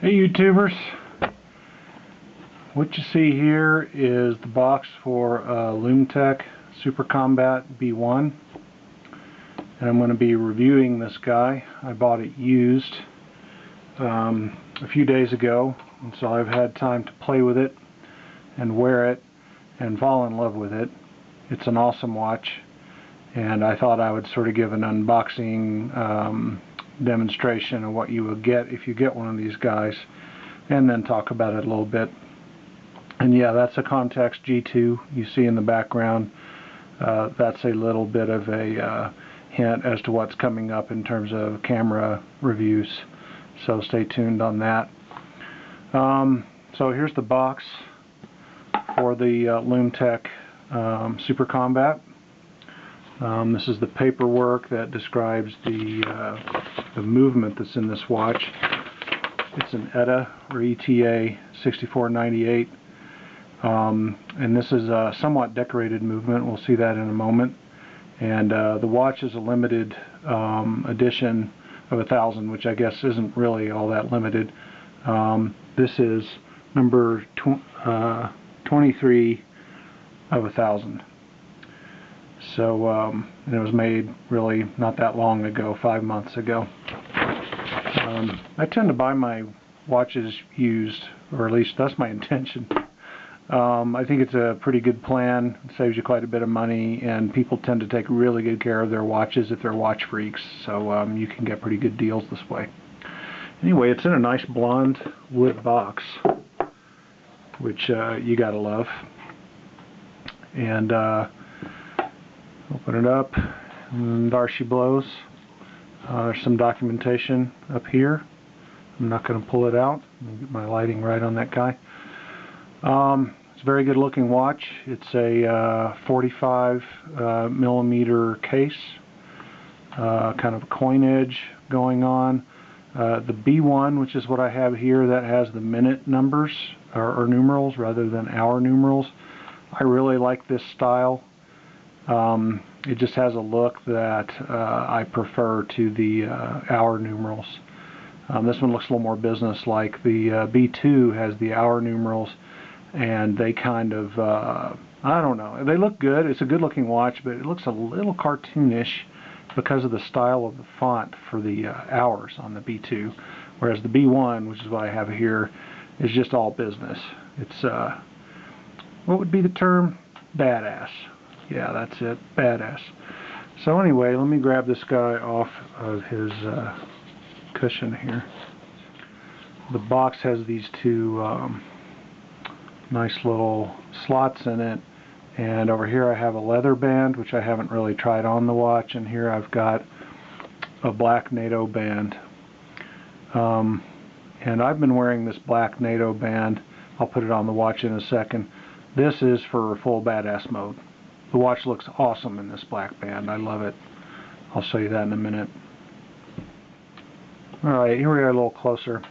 Hey YouTubers, what you see here is the box for Lum-Tec Super Combat B1, and I'm going to be reviewing this guy. I bought it used a few days ago, and so I've had time to play with it and wear it and fall in love with it. It's an awesome watch, and I thought I would sort of give an unboxing demonstration of what you will get if you get one of these guys, and then talk about it a little bit. And yeah, that's a Context G2 you see in the background. That's a little bit of a hint as to what's coming up in terms of camera reviews, so stay tuned on that. So here's the box for the Lum-Tec Super Combat. This is the paperwork that describes the movement that's in this watch. It's an ETA, or ETA 6498, and this is a somewhat decorated movement. We'll see that in a moment. And the watch is a limited edition of 1,000, which I guess isn't really all that limited. This is number 23 of 1,000. So, and it was made really not that long ago, 5 months ago. I tend to buy my watches used, or at least that's my intention. I think it's a pretty good plan. It saves you quite a bit of money, and people tend to take really good care of their watches if they're watch freaks, so you can get pretty good deals this way. Anyway, it's in a nice blonde wood box, which you gotta love. And open it up, and there she blows. There's some documentation up here. I'm not going to pull it out. Let me get my lighting right on that guy. It's a very good looking watch. It's a 45 millimeter case, kind of a coin edge going on. The B1, which is what I have here, that has the minute numbers or numerals rather than hour numerals. I really like this style. It just has a look that I prefer to the hour numerals. This one looks a little more business-like. The B2 has the hour numerals, and they kind of, I don't know, they look good. It's a good-looking watch, but it looks a little cartoonish because of the style of the font for the hours on the B2, whereas the B1, which is what I have here, is just all business. It's, what would be the term? Badass. Yeah, that's it. Badass. So anyway, let me grab this guy off of his cushion here. The box has these two nice little slots in it, and over here I have a leather band, which I haven't really tried on the watch, and here I've got a black NATO band. And I've been wearing this black NATO band. I'll put it on the watch in a second. This is for full badass mode. The watch looks awesome in this black band. I love it. I'll show you that in a minute. Alright, here we are a little closer.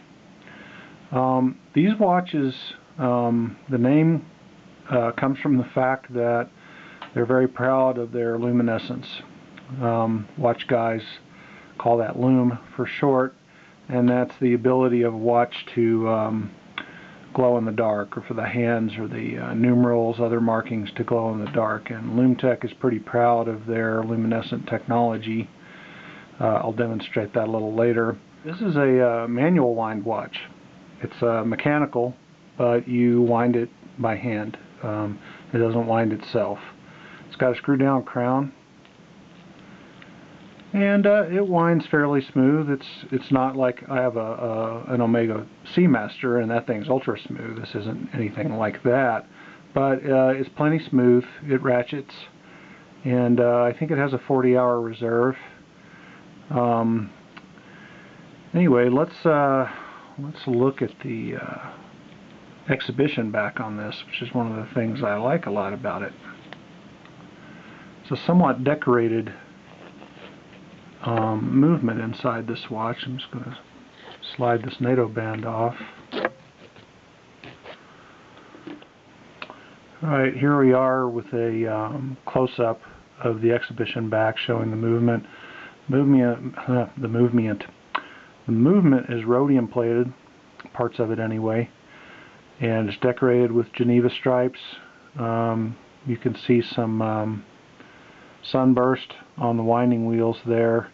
These watches, the name comes from the fact that they're very proud of their luminescence. Watch guys call that Lum for short, and that's the ability of a watch to glow in the dark, or for the hands or the numerals, other markings to glow in the dark. And Lum-Tec is pretty proud of their luminescent technology. I'll demonstrate that a little later. This is a manual wind watch. It's mechanical, but you wind it by hand. It doesn't wind itself. It's got a screw down crown, and it winds fairly smooth. It's not like I have an Omega Seamaster and that thing's ultra smooth. This isn't anything like that, but it's plenty smooth. It ratchets, and I think it has a 40-hour reserve. Anyway, let's look at the exhibition back on this, which is one of the things I like a lot about it. It's a somewhat decorated movement inside this watch. I'm just going to slide this NATO band off. Alright, here we are with a close-up of the exhibition back showing the movement. The movement is rhodium plated, parts of it anyway. And it's decorated with Geneva stripes. You can see some sunburst on the winding wheels there.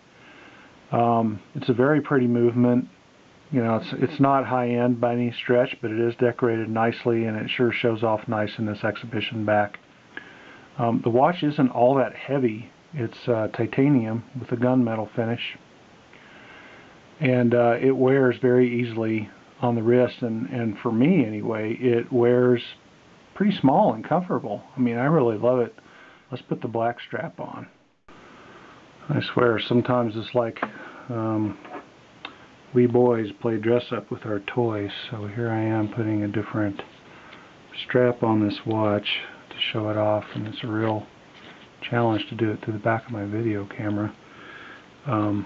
It's a very pretty movement. You know, it's not high-end by any stretch, but it is decorated nicely, and it sure shows off nice in this exhibition back. The watch isn't all that heavy. It's titanium with a gunmetal finish, and it wears very easily on the wrist, and for me anyway, it wears pretty small and comfortable. I mean, I really love it. Let's put the black strap on. I swear, sometimes it's like we boys play dress up with our toys. So here I am putting a different strap on this watch to show it off, and it's a real challenge to do it through the back of my video camera. So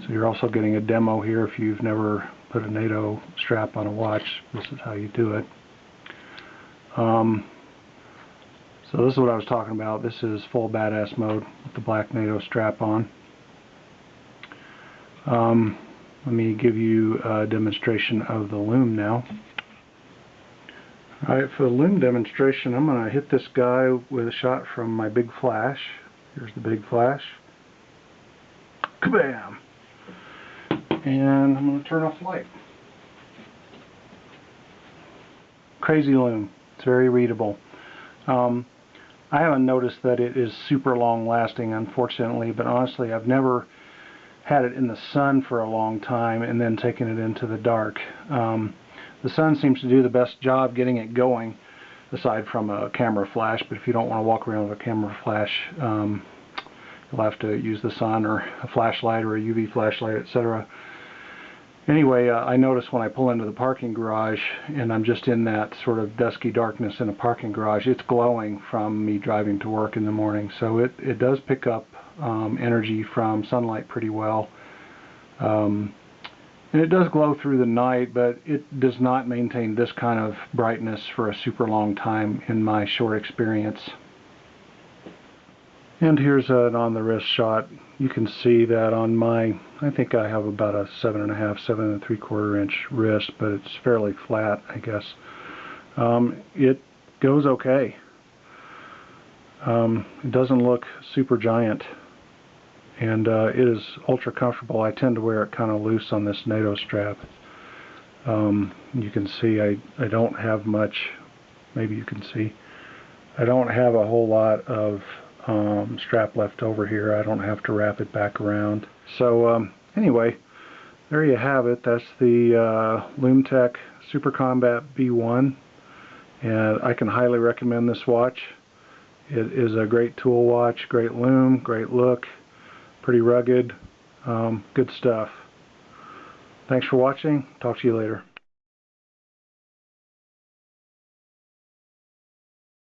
you're also getting a demo here if you've never put a NATO strap on a watch. This is how you do it. So this is what I was talking about. This is full badass mode with the black NATO strap on. Let me give you a demonstration of the Lum now. Alright, for the Lum demonstration, I'm going to hit this guy with a shot from my big flash. Here's the big flash. Kabam! And I'm going to turn off the light. Crazy Lum. It's very readable. I haven't noticed that it is super long lasting, unfortunately, but honestly I've never had it in the sun for a long time and then taken it into the dark. The sun seems to do the best job getting it going, aside from a camera flash, but if you don't want to walk around with a camera flash, you'll have to use the sun or a flashlight or a UV flashlight, etc. Anyway, I notice when I pull into the parking garage and I'm just in that sort of dusky darkness in a parking garage, it's glowing from me driving to work in the morning. So it does pick up energy from sunlight pretty well. And it does glow through the night, but it does not maintain this kind of brightness for a super long time in my short experience. And here's an on the wrist shot. You can see that on my, I think I have about a 7.5, 7 3/4 inch wrist, but it's fairly flat, I guess. It goes okay. It doesn't look super giant, and it is ultra comfortable. I tend to wear it kind of loose on this NATO strap. You can see I don't have much, maybe you can see, I don't have a whole lot of strap left over here. I don't have to wrap it back around. So anyway, there you have it. That's the Lum-Tec Super Combat B1, and I can highly recommend this watch. It is a great tool watch, great lume, great look, pretty rugged, good stuff. Thanks for watching. Talk to you later.